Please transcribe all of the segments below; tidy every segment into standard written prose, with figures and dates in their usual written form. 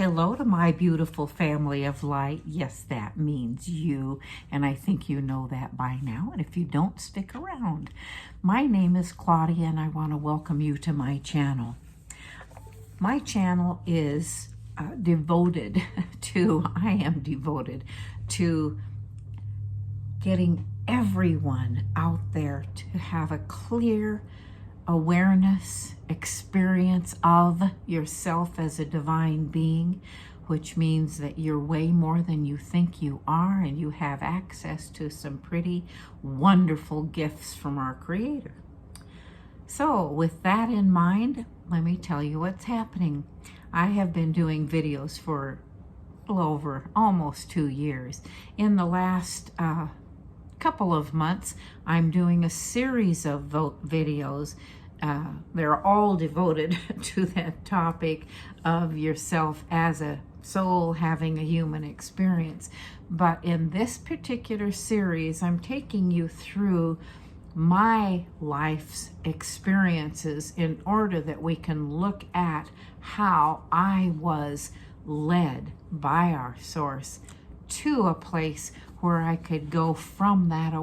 Hello to my beautiful family of light. Yes, that means you, and I think you know that by now, and if you don't, stick around. My name is Claudia, and I want to welcome you to my channel. My channel is devoted to getting everyone out there to have a clear awareness, experience of yourself as a divine being, which means that you're way more than you think you are, and you have access to some pretty wonderful gifts from our Creator. So with that in mind, let me tell you what's happening. I have been doing videos for over almost 2 years. In the last couple of months, I'm doing a series of videos. They're all devoted to that topic of yourself as a soul having a human experience. But in this particular series, I'm taking you through my life's experiences in order that we can look at how I was led by our source to a place where I could go from that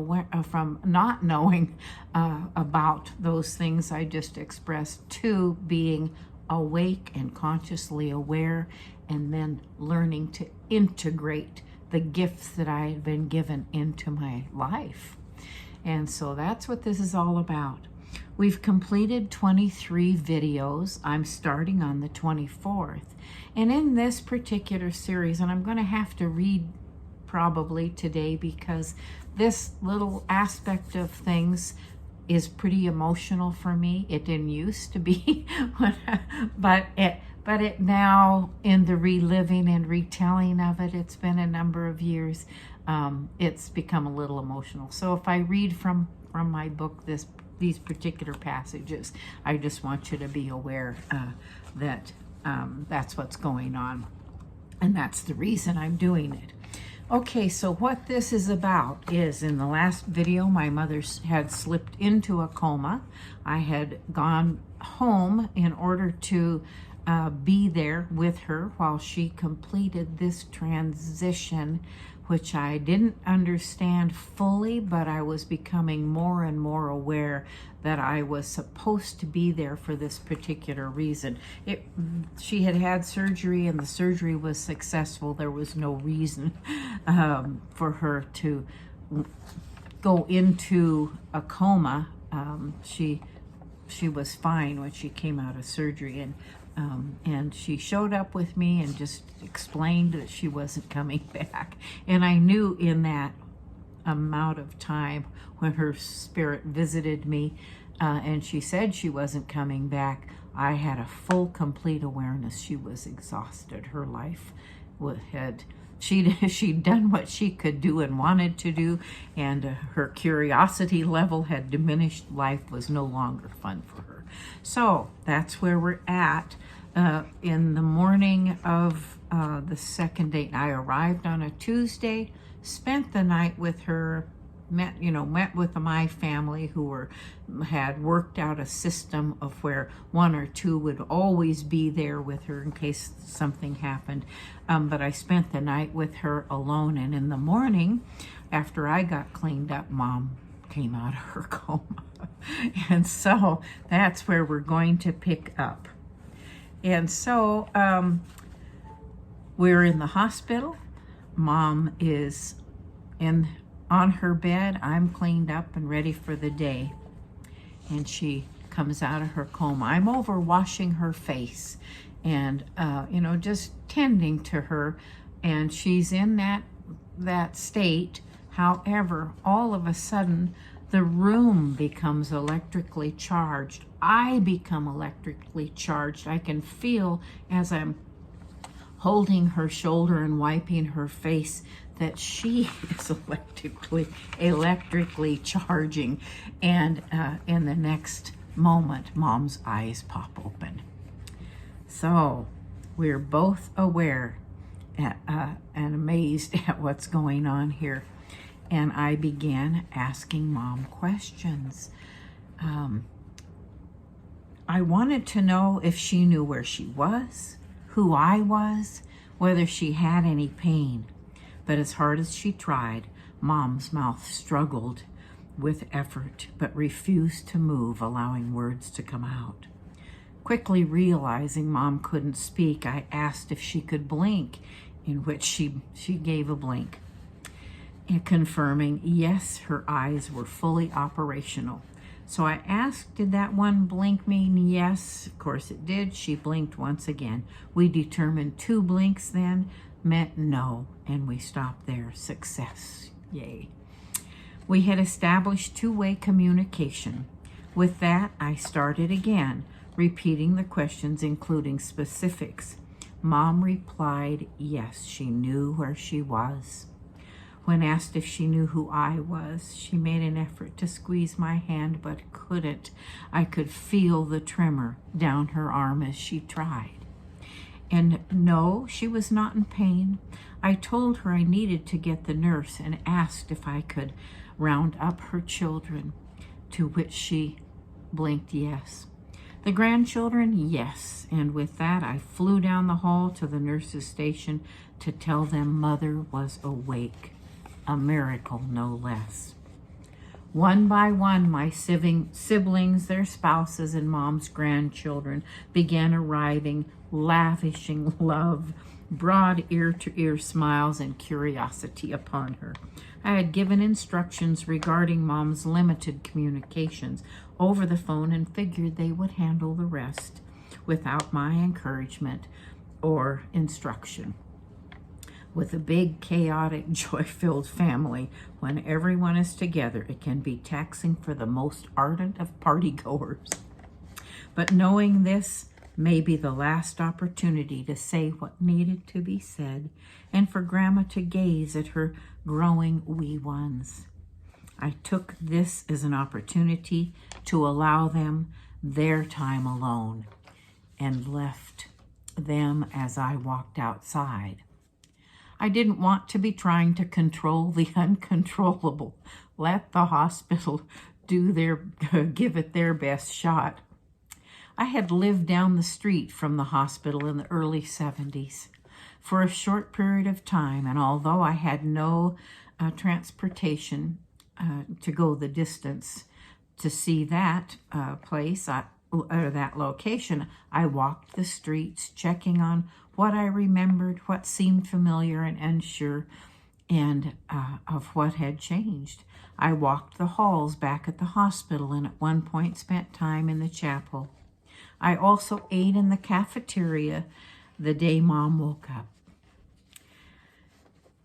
from not knowing about those things I just expressed to being awake and consciously aware, and then learning to integrate the gifts that I had been given into my life. And so that's what this is all about. We've completed 23 videos. I'm starting on the 24th. And in this particular series, and I'm going to have to read probably today because this little aspect of things is pretty emotional for me. It didn't used to be, but it now, in the reliving and retelling of it, it's been a number of years, it's become a little emotional. So if I read from my book these particular passages, I just want you to be aware that that's what's going on, and that's the reason I'm doing it. Okay, so what this is about is, in the last video, my mother had slipped into a coma. I had gone home in order to be there with her while she completed this transition, which I didn't understand fully, but I was becoming more and more aware that I was supposed to be there for this particular reason. She had had surgery, and the surgery was successful. There was no reason for her to go into a coma. She was fine when she came out of surgery, and she showed up with me and just explained that she wasn't coming back. And I knew in that amount of time when her spirit visited me and she said she wasn't coming back, I had a full, complete awareness. She was exhausted. Her life she'd done what she could do and wanted to do, and her curiosity level had diminished. Life was no longer fun for her. So that's where we're at. In the morning of the second day, I arrived on a Tuesday, spent the night with her, met with my family who had worked out a system of where one or two would always be there with her in case something happened. But I spent the night with her alone, and in the morning, after I got cleaned up, Mom came out of her coma. And so that's where we're going to pick up. And so we're in the hospital. Mom is on her bed. I'm cleaned up and ready for the day. And she comes out of her coma. I'm over washing her face and, just tending to her. And she's in that state. However, all of a sudden, the room becomes electrically charged. I become electrically charged. I can feel as I'm holding her shoulder and wiping her face that she is electrically charging. And in the next moment, Mom's eyes pop open. So we're both aware and amazed at what's going on here. And I began asking Mom questions. I wanted to know if she knew where she was, who I was, whether she had any pain. But as hard as she tried, Mom's mouth struggled with effort, but refused to move, allowing words to come out. Quickly realizing Mom couldn't speak, I asked if she could blink, in which she gave a blink, and confirming, yes, her eyes were fully operational. So I asked, did that one blink mean yes? Of course it did. She blinked once again. We determined 2 blinks then meant no, and we stopped there. Success. Yay. We had established 2-way communication. With that, I started again, repeating the questions, including specifics. Mom replied, yes, she knew where she was. When asked if she knew who I was, she made an effort to squeeze my hand, but couldn't. I could feel the tremor down her arm as she tried. And no, she was not in pain. I told her I needed to get the nurse and asked if I could round up her children, to which she blinked yes. The grandchildren, yes. And with that, I flew down the hall to the nurse's station to tell them Mother was awake. A miracle, no less. One by one, my siblings, their spouses, and Mom's grandchildren began arriving, lavishing love, broad ear-to-ear smiles, and curiosity upon her. I had given instructions regarding Mom's limited communications over the phone and figured they would handle the rest without my encouragement or instruction. With a big, chaotic, joy-filled family, when everyone is together, it can be taxing for the most ardent of partygoers. But knowing this may be the last opportunity to say what needed to be said, and for Grandma to gaze at her growing wee ones. I took this as an opportunity to allow them their time alone, and left them as I walked outside. I didn't want to be trying to control the uncontrollable. Let the hospital give it their best shot. I had lived down the street from the hospital in the early 70s for a short period of time, and although I had no transportation to go the distance to see that place or that location, I walked the streets, checking on what I remembered, what seemed familiar and unsure, and of what had changed. I walked the halls back at the hospital and at one point spent time in the chapel. I also ate in the cafeteria the day Mom woke up.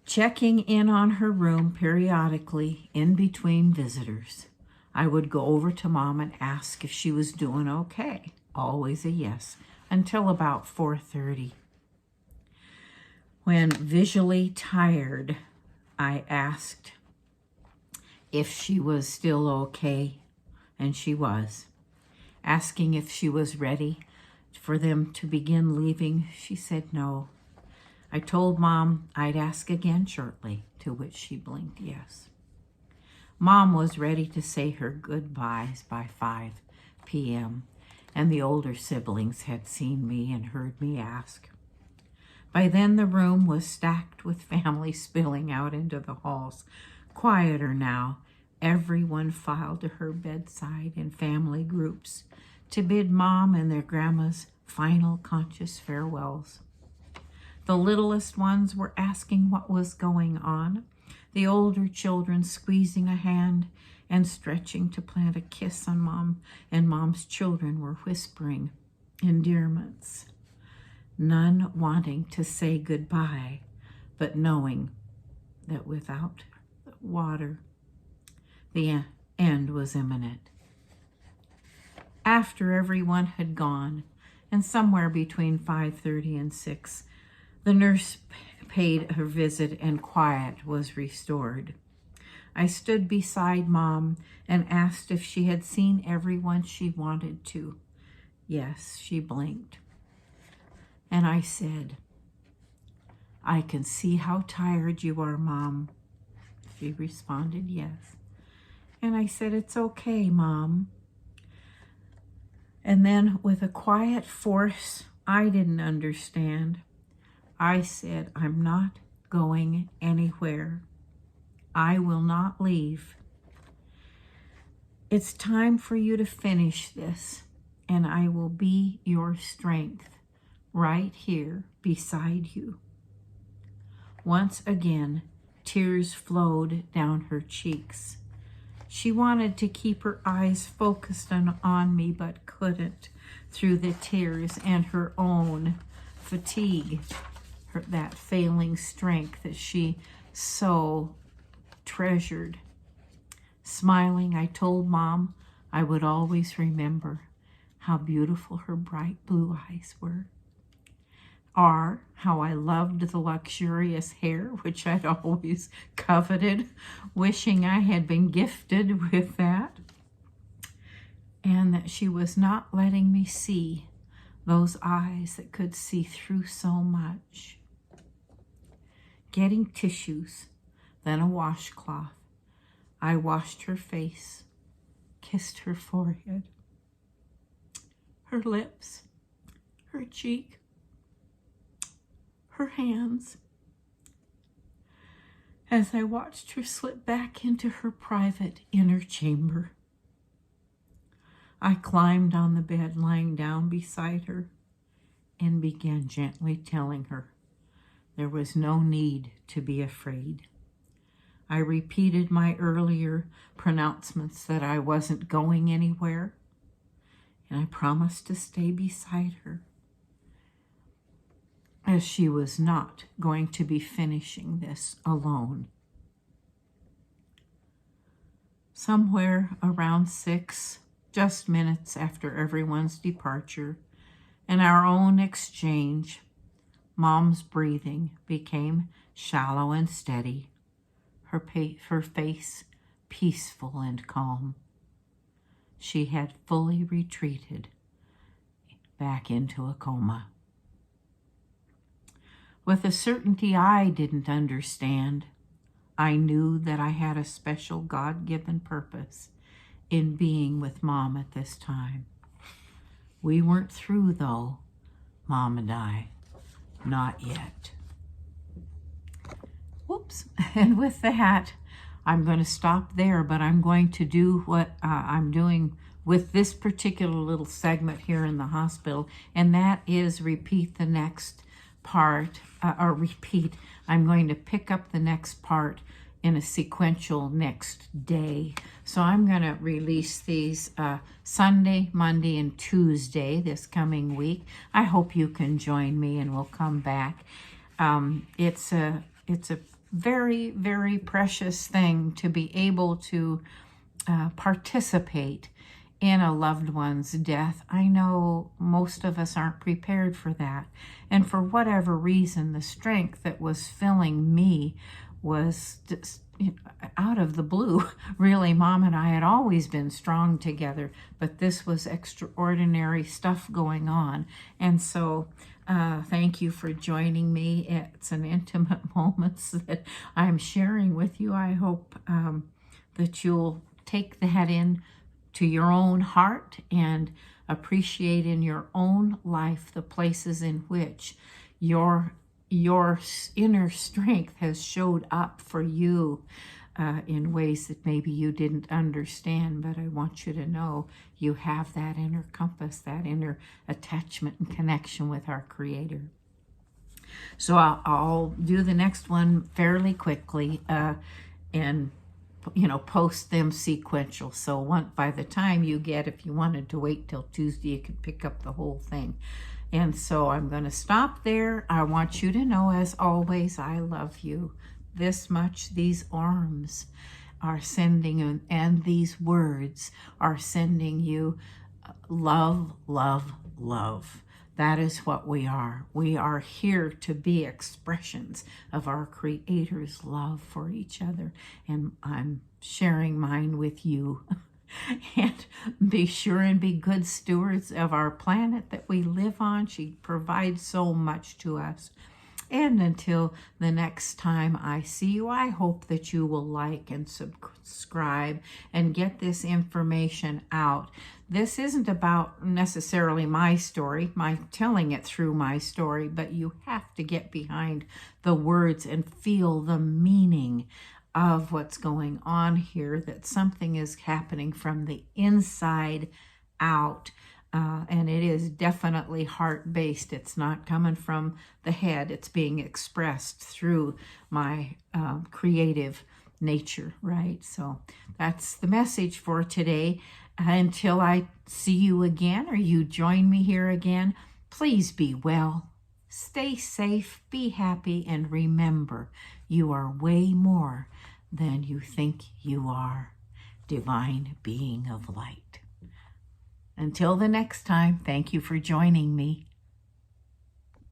Checking in on her room periodically in between visitors. I would go over to Mom and ask if she was doing okay. Always a yes, until about 4:30. When visually tired, I asked if she was still okay, and she was. Asking if she was ready for them to begin leaving, she said no. I told Mom I'd ask again shortly, to which she blinked yes. Mom was ready to say her goodbyes by 5 p.m., and the older siblings had seen me and heard me ask. By then, the room was stacked with family spilling out into the halls. Quieter now, everyone filed to her bedside in family groups to bid Mom and their grandmas final conscious farewells. The littlest ones were asking what was going on, the older children squeezing a hand and stretching to plant a kiss on Mom, and Mom's children were whispering endearments. None wanting to say goodbye, but knowing that without water, the end was imminent. After everyone had gone, and somewhere between 5:30 and 6, the nurse paid her visit and quiet was restored. I stood beside Mom and asked if she had seen everyone she wanted to. Yes, she blinked. And I said, I can see how tired you are, Mom. She responded yes. And I said, it's okay, Mom. And then with a quiet force I didn't understand. I said, I'm not going anywhere. I will not leave. It's time for you to finish this, and I will be your strength right here beside you. Once again, tears flowed down her cheeks. She wanted to keep her eyes focused on me, but couldn't through the tears and her own fatigue, that failing strength that she so treasured. Smiling, I told Mom I would always remember how beautiful her bright blue eyes were, or how I loved the luxurious hair, which I'd always coveted, wishing I had been gifted with that, and that she was not letting me see those eyes that could see through so much. Getting tissues, then a washcloth, I washed her face, kissed her forehead, her lips, her cheek, her hands, as I watched her slip back into her private inner chamber. I climbed on the bed, lying down beside her, and began gently telling her there was no need to be afraid. I repeated my earlier pronouncements that I wasn't going anywhere, and I promised to stay beside her, as she was not going to be finishing this alone. Somewhere around 6, just minutes after everyone's departure and our own exchange, Mom's breathing became shallow and steady, her face peaceful and calm. She had fully retreated back into a coma. With a certainty I didn't understand, I knew that I had a special God-given purpose in being with Mom at this time. We weren't through, though, Mom and I. Not yet. Whoops. And with that, I'm going to stop there, but I'm going to do what I'm doing with this particular little segment here in the hospital, and that is repeat the next part, I'm going to pick up the next part in a sequential next day. So I'm going to release these Sunday, Monday, and Tuesday this coming week. I hope you can join me and we'll come back. It's a very, very precious thing to be able to participate in a loved one's death. I know most of us aren't prepared for that. And for whatever reason, the strength that was filling me was just out of the blue. Really, Mom and I had always been strong together, but this was extraordinary stuff going on. And so thank you for joining me. It's an intimate moments that I'm sharing with you. I hope that you'll take that in to your own heart and appreciate in your own life the places in which your inner strength has showed up for you in ways that maybe you didn't understand, but I want you to know you have that inner compass, that inner attachment and connection with our Creator. So I'll do the next one fairly quickly and post them sequential. So by the time you get, if you wanted to wait till Tuesday, you could pick up the whole thing. And so I'm going to stop there. I want you to know, as always, I love you this much. These arms are sending, and these words are sending you love, love, love. That is what we are. We are here to be expressions of our Creator's love for each other. And I'm sharing mine with you. And be sure and be good stewards of our planet that we live on. She provides so much to us. And until the next time I see you, I hope that you will like and subscribe and get this information out. This isn't about necessarily my story, my telling it through my story, but you have to get behind the words and feel the meaning of what's going on here, that something is happening from the inside out. And it is definitely heart-based. It's not coming from the head. It's being expressed through my creative nature, right? So that's the message for today. Until I see you again or you join me here again, please be well, stay safe, be happy, and remember, you are way more than you think you are. Divine being of light. Until the next time, thank you for joining me.